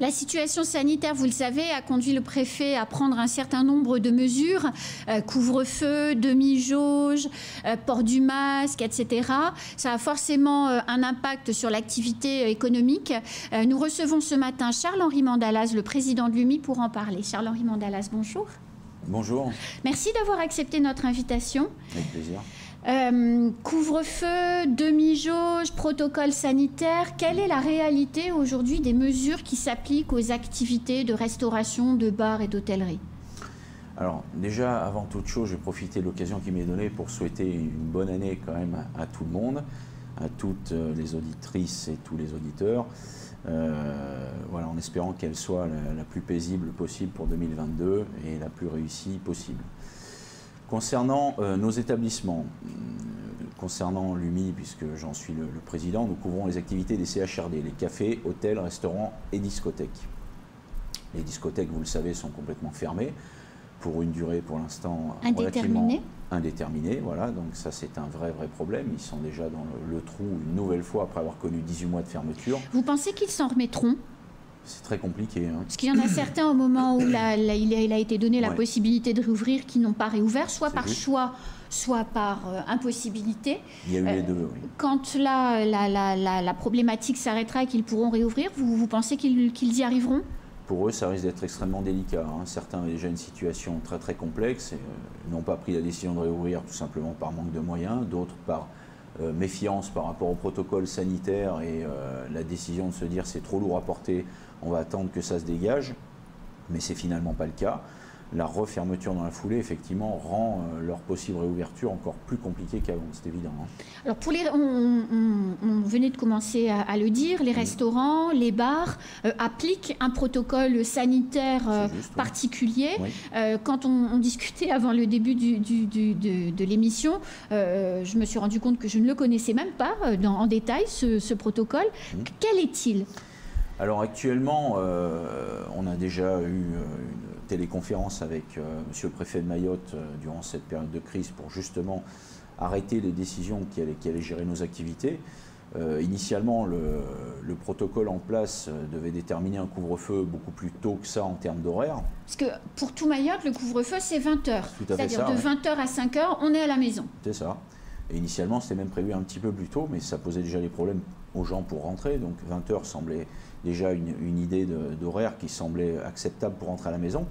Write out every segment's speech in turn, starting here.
La situation sanitaire, vous le savez, a conduit le préfet à prendre un certain nombre de mesures, couvre-feu, demi-jauge, port du masque, etc. Ça a forcément un impact sur l'activité économique. Nous recevons ce matin Charles-Henri Mandalas, le président de l'UMI, pour en parler. Charles-Henri Mandalas, bonjour. Bonjour. Merci d'avoir accepté notre invitation. Avec plaisir. Couvre-feu, demi-jauge, protocole sanitaire, quelle est la réalité aujourd'hui des mesures qui s'appliquent aux activités de restauration, de bars et d'hôtellerie? Alors déjà, avant toute chose, je vais profiter de l'occasion qui m'est donnée pour souhaiter une bonne année quand même à tout le monde, à toutes les auditrices et tous les auditeurs, voilà, en espérant qu'elle soit la plus paisible possible pour 2022 et la plus réussie possible. Concernant nos établissements, concernant l'UMI, puisque j'en suis le président, nous couvrons les activités des CHRD, les cafés, hôtels, restaurants et discothèques. Les discothèques, vous le savez, sont complètement fermées pour une durée pour l'instant relativement indéterminée. Voilà, donc ça c'est un vrai problème. Ils sont déjà dans le trou une nouvelle fois après avoir connu 18 mois de fermeture. Vous pensez qu'ils s'en remettront ? C'est très compliqué. Hein. Parce qu'il y en a certains au moment où il a été donné la possibilité de réouvrir qui n'ont pas réouvert, soit par choix, soit par impossibilité. Il y a eu les deux, oui. Quand la problématique s'arrêtera et qu'ils pourront réouvrir, vous pensez qu'ils y arriveront ? Pour eux, ça risque d'être extrêmement délicat. Hein. Certains avaient déjà une situation très complexe et n'ont pas pris la décision de réouvrir tout simplement par manque de moyens, d'autres par méfiance par rapport au protocole sanitaire et la décision de se dire c'est trop lourd à porter, on va attendre que ça se dégage, mais c'est finalement pas le cas. La refermeture dans la foulée, effectivement, rend leur possible réouverture encore plus compliquée qu'avant, c'est évident. Hein. Alors, on venait de commencer à le dire, les restaurants, les bars appliquent un protocole sanitaire particulier. Oui. Quand on discutait avant le début de l'émission, je me suis rendu compte que je ne le connaissais même pas en détail, ce protocole. Quel est-il ? Alors actuellement, on a déjà eu une téléconférence avec monsieur le préfet de Mayotte durant cette période de crise pour justement arrêter les décisions qui allaient gérer nos activités. Initialement, le protocole en place devait déterminer un couvre-feu beaucoup plus tôt que ça en termes d'horaire. Parce que pour tout Mayotte, le couvre-feu, c'est 20 h. C'est-à-dire de 20 h à 5 h, on est à la maison. C'est ça. Et initialement, c'était même prévu un petit peu plus tôt, mais ça posait déjà des problèmes aux gens pour rentrer. Donc 20 h semblait déjà une idée d'horaire qui semblait acceptable pour rentrer à la maison.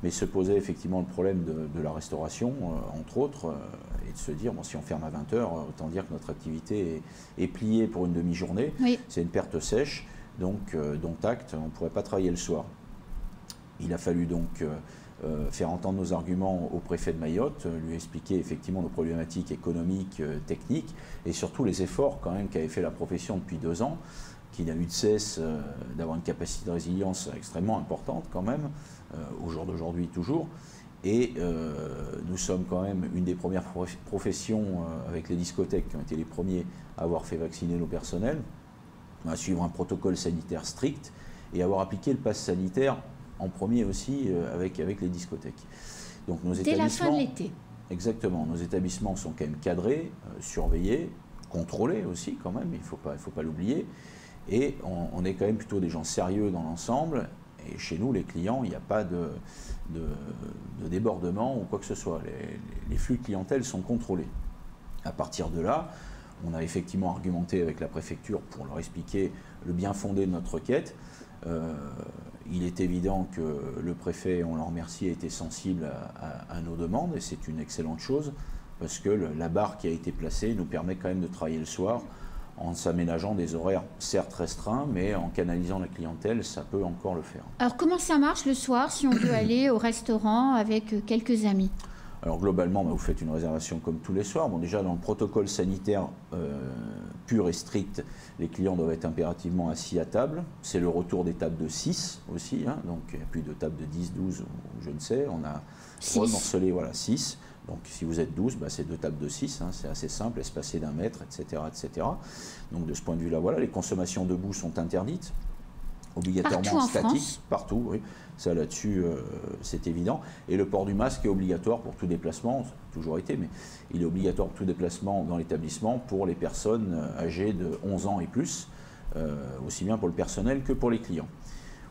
Mais se posait effectivement le problème de la restauration, entre autres, et de se dire, bon, si on ferme à 20 h, autant dire que notre activité est pliée pour une demi-journée. Oui. C'est une perte sèche, donc dont acte, on ne pourrait pas travailler le soir. Il a fallu donc faire entendre nos arguments au préfet de Mayotte, lui expliquer effectivement nos problématiques économiques, techniques, et surtout les efforts quand même qu'avait fait la profession depuis 2 ans, qui n'a eu de cesse d'avoir une capacité de résilience extrêmement importante quand même, au jour d'aujourd'hui toujours. Et nous sommes quand même une des premières professions avec les discothèques qui ont été les premiers à avoir fait vacciner nos personnels, à suivre un protocole sanitaire strict et avoir appliqué le pass sanitaire en premier aussi avec les discothèques. Donc nos Dès la fin de l'été. Exactement. Nos établissements sont quand même cadrés, surveillés, contrôlés aussi quand même, il ne faut pas l'oublier. Et on est quand même plutôt des gens sérieux dans l'ensemble. Et chez nous, les clients, il n'y a pas de débordement ou quoi que ce soit. Les flux de clientèle sont contrôlés. À partir de là, on a effectivement argumenté avec la préfecture pour leur expliquer le bien fondé de notre requête. Il est évident que le préfet, on l'en remercie, a été sensible à nos demandes et c'est une excellente chose parce que la barre qui a été placée nous permet quand même de travailler le soir en s'aménageant des horaires certes restreints, mais en canalisant la clientèle, ça peut encore le faire. Alors comment ça marche le soir si on veut aller au restaurant avec quelques amis ? Alors globalement, vous faites une réservation comme tous les soirs. Bon, déjà dans le protocole sanitaire pur et strict, les clients doivent être impérativement assis à table. C'est le retour des tables de 6 aussi, hein, donc il n'y a plus de tables de 10, 12 ou je ne sais. On a morcelé, voilà, 6. Donc si vous êtes 12, c'est 2 tables de 6, hein, c'est assez simple, espacées d'1 mètre, etc., etc. Donc de ce point de vue-là, voilà, les consommations debout sont interdites, obligatoirement statiques, partout, oui. Ça là-dessus, c'est évident. Et le port du masque est obligatoire pour tout déplacement, ça a toujours été, mais il est obligatoire pour tout déplacement dans l'établissement pour les personnes âgées de 11 ans et plus, aussi bien pour le personnel que pour les clients.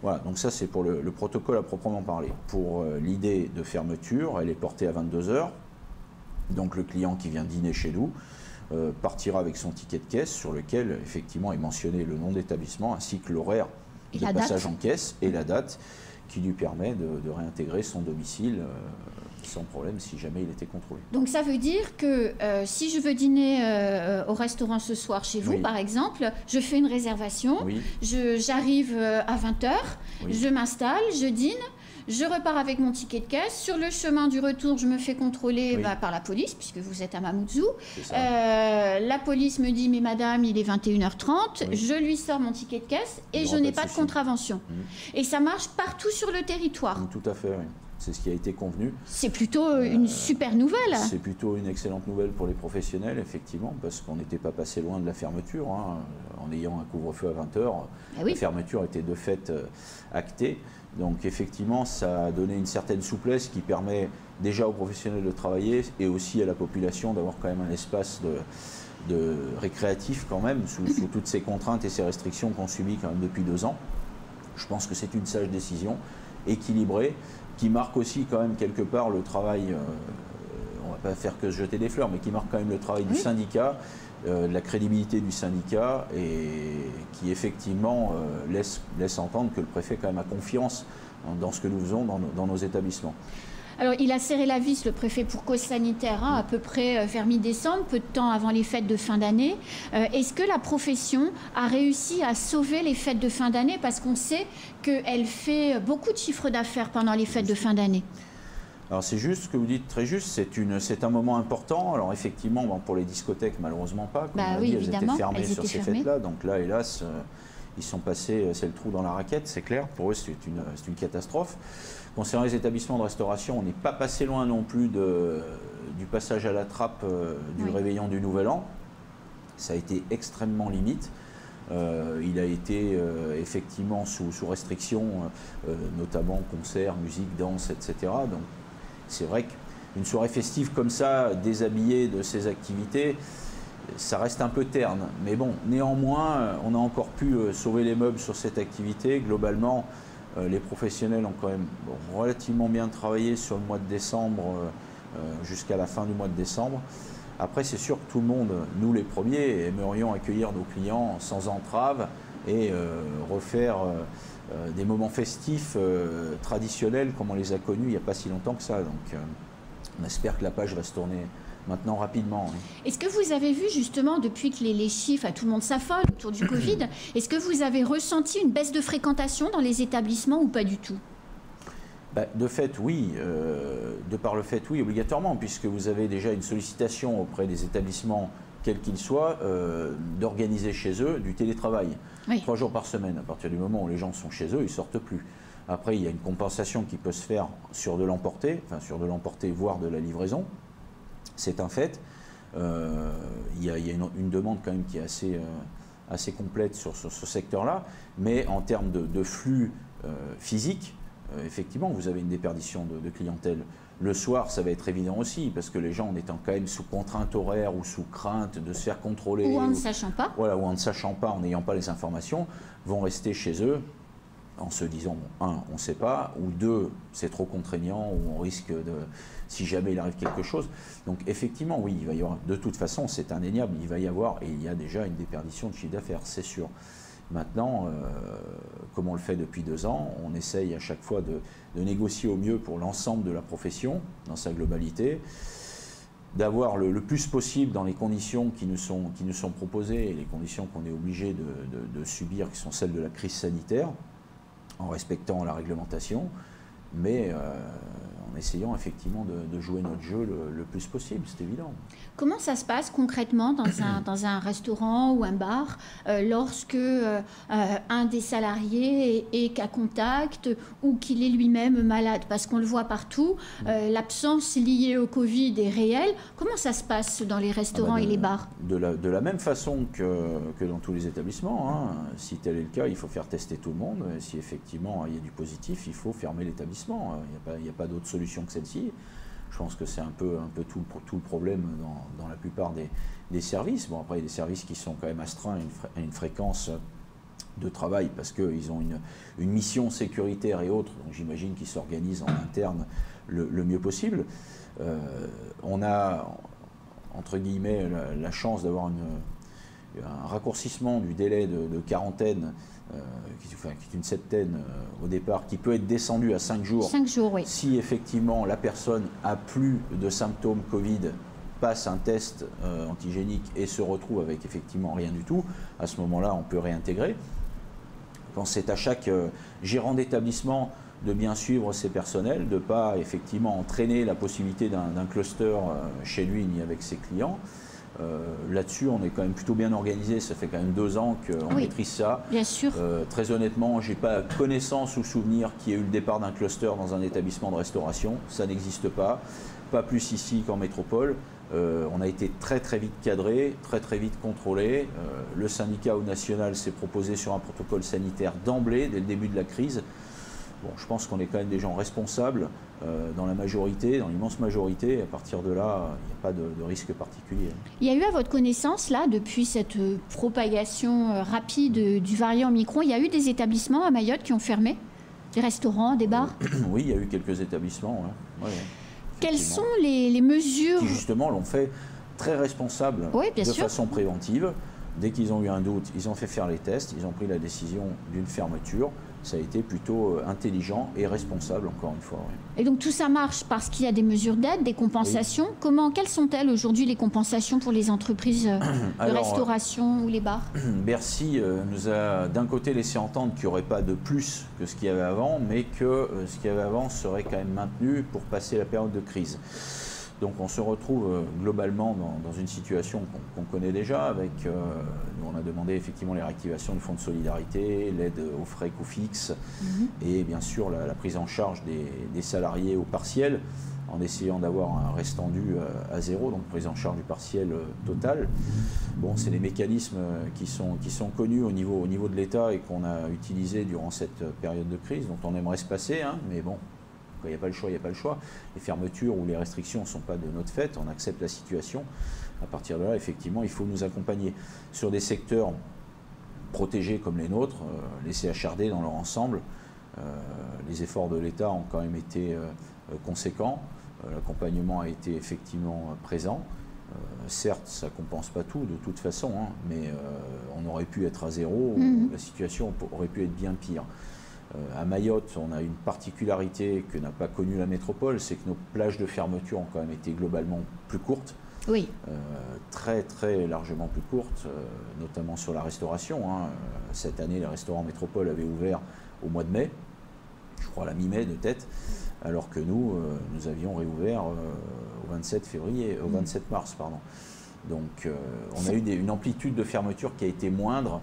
Voilà, donc ça c'est pour le protocole à proprement parler. Pour l'idée de fermeture, elle est portée à 22 h. Donc le client qui vient dîner chez nous partira avec son ticket de caisse sur lequel effectivement est mentionné le nom d'établissement ainsi que l'horaire de passage en caisse et la date qui lui permet de réintégrer son domicile sans problème si jamais il était contrôlé. Donc ça veut dire que si je veux dîner au restaurant ce soir chez vous, par exemple, je fais une réservation, j'arrive à 20 h, je m'installe, je dîne, je repars avec mon ticket de caisse. Sur le chemin du retour, je me fais contrôler par la police, puisque vous êtes à Mamoudzou. La police me dit, mais madame, il est 21 h 30, je lui sors mon ticket de caisse et je n'ai pas de contravention. Et ça marche partout sur le territoire. Tout à fait, oui. C'est ce qui a été convenu. C'est plutôt une super nouvelle. C'est plutôt une excellente nouvelle pour les professionnels, effectivement, parce qu'on n'était pas passé loin de la fermeture. En ayant un couvre-feu à 20 h, la fermeture était de fait actée. Donc effectivement, ça a donné une certaine souplesse qui permet déjà aux professionnels de travailler et aussi à la population d'avoir quand même un espace de récréatif quand même, sous toutes ces contraintes et ces restrictions qu'on subit quand même depuis 2 ans. Je pense que c'est une sage décision, équilibrée, qui marque aussi quand même quelque part le travail, on ne va pas faire que se jeter des fleurs, mais qui marque quand même le travail du syndicat, de la crédibilité du syndicat et qui effectivement laisse entendre que le préfet quand même a confiance dans ce que nous faisons dans nos établissements. Alors, il a serré la vis, le préfet, pour cause sanitaire, à peu près vers mi-décembre, peu de temps avant les fêtes de fin d'année. Est-ce que la profession a réussi à sauver les fêtes de fin d'année? Parce qu'on sait qu'elle fait beaucoup de chiffre d'affaires pendant les fêtes de fin d'année. Alors c'est juste ce que vous dites, très juste, c'est un moment important. Alors effectivement, pour les discothèques, malheureusement pas. Comme on a dit, elles étaient fermées sur ces fêtes-là. Donc là, hélas, ils sont passés, c'est le trou dans la raquette, c'est clair. Pour eux, c'est une catastrophe. Concernant les établissements de restauration, on n'est pas passé loin non plus du passage à la trappe du réveillon du Nouvel An. Ça a été extrêmement limite. Il a été effectivement sous restriction, notamment concerts, musique, danse, etc. Donc c'est vrai qu'une soirée festive comme ça, déshabillée de ses activités, ça reste un peu terne. Mais bon, néanmoins, on a encore pu sauver les meubles sur cette activité. Globalement, les professionnels ont quand même relativement bien travaillé sur le mois de décembre, jusqu'à la fin du mois de décembre. Après, c'est sûr que tout le monde, nous les premiers, aimerions accueillir nos clients sans entrave et refaire des moments festifs traditionnels comme on les a connus il n'y a pas si longtemps que ça. Donc, on espère que la page va se tourner maintenant rapidement. Oui. Est-ce que vous avez vu justement, depuis que les chiffres, tout le monde s'affole autour du Covid, est-ce que vous avez ressenti une baisse de fréquentation dans les établissements ou pas du tout? De fait, oui. De par le fait, oui, obligatoirement, puisque vous avez déjà une sollicitation auprès des établissements, quels qu'ils soient, d'organiser chez eux du télétravail. 3 jours par semaine. À partir du moment où les gens sont chez eux, ils ne sortent plus. Après, il y a une compensation qui peut se faire sur de l'emporter, voire de la livraison. C'est un fait. Il y a une demande quand même qui est assez complète sur ce secteur-là. Mais en termes de flux physique, effectivement, vous avez une déperdition de clientèle. Le soir, ça va être évident aussi, parce que les gens, en étant quand même sous contrainte horaire ou sous crainte de se faire contrôler, ou en ne sachant pas, voilà, ou en ne sachant pas, en n'ayant pas les informations, vont rester chez eux en se disant, bon, 1, on ne sait pas, ou 2, c'est trop contraignant, ou on risque si jamais il arrive quelque chose. Donc effectivement, oui, il va y avoir, de toute façon, c'est indéniable, il va y avoir, et il y a déjà une déperdition de chiffre d'affaires, c'est sûr. Maintenant, comme on le fait depuis 2 ans, on essaye à chaque fois de négocier au mieux pour l'ensemble de la profession, dans sa globalité, d'avoir le plus possible dans les conditions qui nous sont proposées et les conditions qu'on est obligé de subir, qui sont celles de la crise sanitaire, en respectant la réglementation, mais en essayant effectivement de jouer notre jeu le plus possible, c'est évident. Comment ça se passe concrètement dans un restaurant ou un bar lorsque un des salariés est cas contact ou qu'il est lui-même malade? Parce qu'on le voit partout, l'absence liée au Covid est réelle. Comment ça se passe dans les restaurants et les bars? De la même façon que dans tous les établissements. Hein. Si tel est le cas, il faut faire tester tout le monde. Si effectivement il y a du positif, il faut fermer l'établissement. Il n'y a pas d'autre solution que celle-ci. Je pense que c'est un peu tout le problème dans la plupart des services. Bon, après, il y a des services qui sont quand même astreints à une fréquence de travail parce qu'ils ont une mission sécuritaire et autres, donc j'imagine qu'ils s'organisent en interne le mieux possible. On a, entre guillemets, la chance d'avoir un raccourcissement du délai de quarantaine, qui est une septaine au départ, qui peut être descendu à 5 jours. 5 jours, oui. Si effectivement la personne a plus de symptômes Covid, passe un test antigénique et se retrouve avec effectivement rien du tout, à ce moment-là, on peut réintégrer. Quand c'est à chaque gérant d'établissement de bien suivre ses personnels, de ne pas effectivement entraîner la possibilité d'un cluster chez lui ni avec ses clients. Là-dessus, on est quand même plutôt bien organisé. Ça fait quand même 2 ans qu'on maîtrise ça. Bien sûr. Très honnêtement, je n'ai pas connaissance ou souvenir qu'il y ait eu le départ d'un cluster dans un établissement de restauration. Ça n'existe pas. Pas plus ici qu'en métropole. On a été très très vite cadré, très très vite contrôlé. Le syndicat au national s'est proposé sur un protocole sanitaire d'emblée, dès le début de la crise. Bon, je pense qu'on est quand même des gens responsables dans la majorité, dans l'immense majorité. Et à partir de là, il n'y a pas de risque particulier. Il y a eu à votre connaissance, là, depuis cette propagation rapide du variant Omicron, il y a eu des établissements à Mayotte qui ont fermé? Des restaurants, des bars? Oui, il y a eu quelques établissements. Ouais. Quelles sont les mesures qui justement l'ont fait très responsables de façon préventive? Dès qu'ils ont eu un doute, ils ont fait faire les tests, ils ont pris la décision d'une fermeture. Ça a été plutôt intelligent et responsable, encore une fois. Oui. Et donc tout ça marche parce qu'il y a des mesures d'aide, des compensations. Oui. Quelles sont-elles aujourd'hui les compensations pour les entreprises de restauration ou les bars? Bercy nous a d'un côté laissé entendre qu'il n'y aurait pas de plus que ce qu'il y avait avant, mais que ce qu'il y avait avant serait quand même maintenu pour passer la période de crise. Donc on se retrouve globalement dans une situation qu'on connaît déjà, avec, nous on a demandé effectivement les réactivations du fonds de solidarité, l'aide aux frais coûts fixes et bien sûr la prise en charge des salariés au partiel, en essayant d'avoir un restant dû à 0, donc prise en charge du partiel total. Bon, c'est des mécanismes qui sont connus au niveau de l'État et qu'on a utilisés durant cette période de crise, dont on aimerait se passer, hein, mais bon. Il n'y a pas le choix, il n'y a pas le choix. Les fermetures ou les restrictions ne sont pas de notre fait, on accepte la situation. À partir de là, effectivement, il faut nous accompagner sur des secteurs protégés comme les nôtres, les CHRD dans leur ensemble. Les efforts de l'État ont quand même été conséquents. L'accompagnement a été effectivement présent. Certes, ça ne compense pas tout de toute façon, hein, mais on aurait pu être à 0, la situation aurait pu être bien pire. À Mayotte, on a une particularité que n'a pas connue la métropole, c'est que nos plages de fermeture ont quand même été globalement plus courtes. Oui. Très très largement plus courtes, notamment sur la restauration. Hein. Cette année, les restaurants métropole avaient ouvert au mois de mai, je crois à la mi-mai de tête, alors que nous avions réouvert au 27 mars. Pardon. Donc on a eu une amplitude de fermeture qui a été moindre.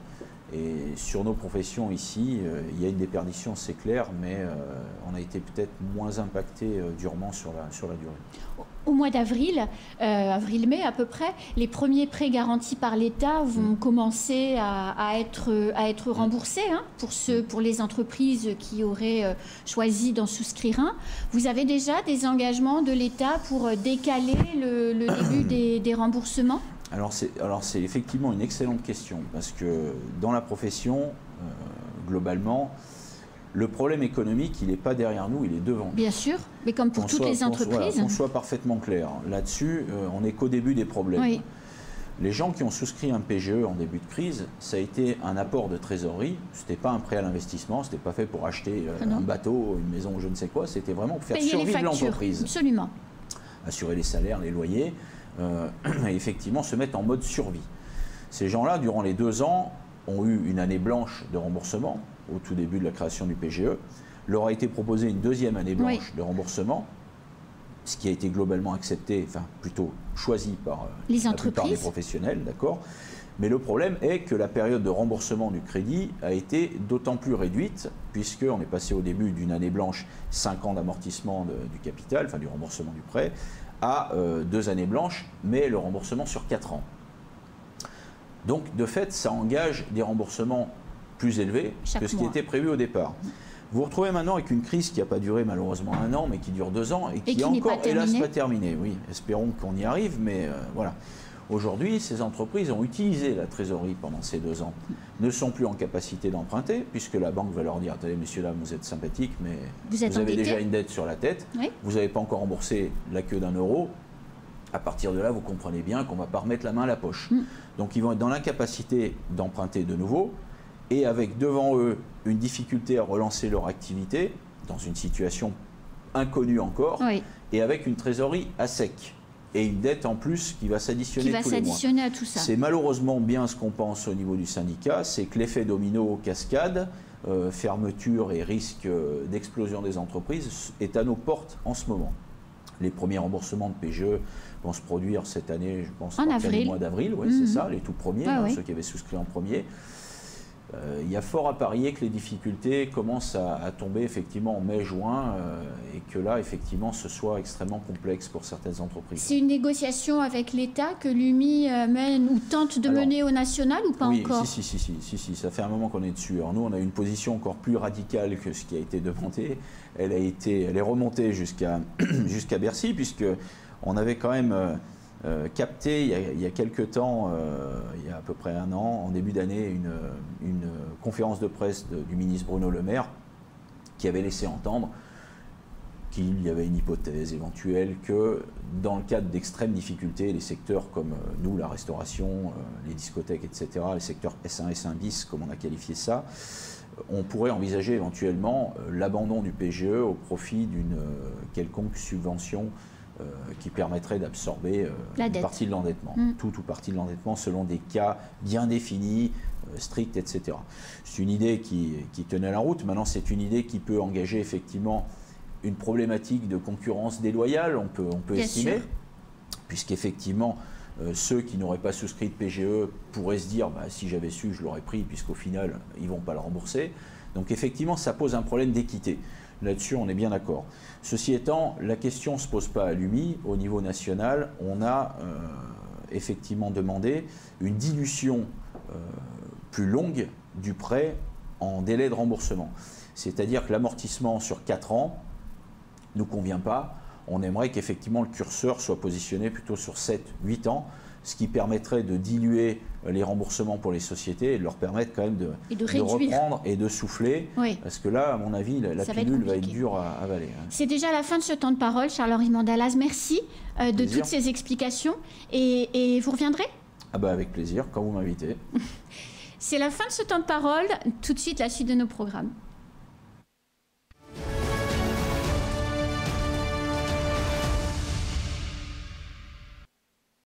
Et sur nos professions ici, il y a une déperdition, c'est clair, mais on a été peut-être moins impacté durement sur la durée. Au mois d'avril, avril-mai à peu près, les premiers prêts garantis par l'État vont commencer à être remboursés hein, pour les entreprises qui auraient choisi d'en souscrire un. Vous avez déjà des engagements de l'État pour décaler le début des remboursements ? Alors c'est effectivement une excellente question, parce que dans la profession, globalement, le problème économique, il n'est pas derrière nous, il est devant nous. Bien sûr, mais comme pour toutes les entreprises. Qu'on soit parfaitement clair. Là-dessus, on n'est qu'au début des problèmes. Oui. Les gens qui ont souscrit un PGE en début de crise, ça a été un apport de trésorerie, ce n'était pas un prêt à l'investissement, ce n'était pas fait pour acheter un bateau, une maison, je ne sais quoi, c'était vraiment pour faire survivre l'entreprise. Absolument. Assurer les salaires, les loyers. Et effectivement se mettre en mode survie. Ces gens-là, durant les 2 ans, ont eu une année blanche de remboursement au tout début de la création du PGE. Leur a été proposé une 2e année blanche de remboursement, ce qui a été globalement accepté, enfin plutôt choisi par la plupart des professionnels, d'accord. Mais le problème est que la période de remboursement du crédit a été d'autant plus réduite, puisqu'on est passé au début d'une année blanche, 5 ans d'amortissement du capital, enfin du remboursement du prêt, à 2 années blanches, mais le remboursement sur 4 ans. Donc, de fait, ça engage des remboursements plus élevés que ce qui était prévu au départ. Vous vous retrouvez maintenant avec une crise qui n'a pas duré malheureusement 1 an, mais qui dure 2 ans et qui est encore, hélas, pas terminée. Oui, espérons qu'on y arrive, mais voilà. Aujourd'hui, ces entreprises ont utilisé la trésorerie pendant ces 2 ans, ne sont plus en capacité d'emprunter, puisque la banque va leur dire, attendez, messieurs, là, vous êtes sympathiques, mais vous avez déjà une dette sur la tête, vous n'avez pas encore remboursé la queue d'€1. À partir de là, vous comprenez bien qu'on ne va pas remettre la main à la poche. Donc, ils vont être dans l'incapacité d'emprunter de nouveau, et avec devant eux une difficulté à relancer leur activité, dans une situation inconnue encore, et avec une trésorerie à sec. Et une dette en plus qui va s'additionner tous les mois. À tout ça. C'est malheureusement bien ce qu'on pense au niveau du syndicat, c'est que l'effet domino cascade, fermeture et risque d'explosion des entreprises est à nos portes en ce moment. Les premiers remboursements de PGE vont se produire cette année, je pense, à partir du mois d'avril, c'est ça, les tout premiers, ceux qui avaient souscrit en premier. Il y a fort à parier que les difficultés commencent à tomber effectivement en mai-juin et que là, effectivement, ce soit extrêmement complexe pour certaines entreprises. C'est une négociation avec l'État que l'UMI mène ou tente de mener au national ou pas encore? Si, ça fait un moment qu'on est dessus. Alors nous, on a une position encore plus radicale que ce qui a été demandé. Elle est remontée jusqu'à Bercy, puisqu'on avait quand même... capté il y a quelques temps, il y a à peu près 1 an, en début d'année, une conférence de presse du ministre Bruno Le Maire qui avait laissé entendre qu'il y avait une hypothèse éventuelle que dans le cadre d'extrêmes difficultés, les secteurs comme nous, la restauration, les discothèques, etc., les secteurs S1, S1 bis, comme on a qualifié ça, on pourrait envisager éventuellement l'abandon du PGE au profit d'une quelconque subvention qui permettrait d'absorber une partie de l'endettement, tout ou partie de l'endettement selon des cas bien définis, stricts, etc. C'est une idée qui tenait la route. Maintenant, c'est une idée qui peut engager effectivement une problématique de concurrence déloyale, on peut estimer, puisqu'effectivement, ceux qui n'auraient pas souscrit de PGE pourraient se dire si j'avais su, je l'aurais pris, puisqu'au final, ils ne vont pas le rembourser. Donc effectivement, ça pose un problème d'équité. Là-dessus, on est bien d'accord. Ceci étant, la question ne se pose pas à l'UMI. Au niveau national, on a effectivement demandé une dilution plus longue du prêt en délai de remboursement. C'est-à-dire que l'amortissement sur 4 ans ne nous convient pas. On aimerait qu'effectivement le curseur soit positionné plutôt sur 7-8 ans, ce qui permettrait de diluer les remboursements pour les sociétés et de leur permettre quand même de reprendre et de souffler. Parce que là, à mon avis, la pilule va être dure à avaler. C'est déjà la fin de ce temps de parole, Charles-Henri Mandalas. Merci de toutes ces explications. Et vous reviendrez ? Avec plaisir, quand vous m'invitez. C'est la fin de ce temps de parole. Tout de suite, la suite de nos programmes.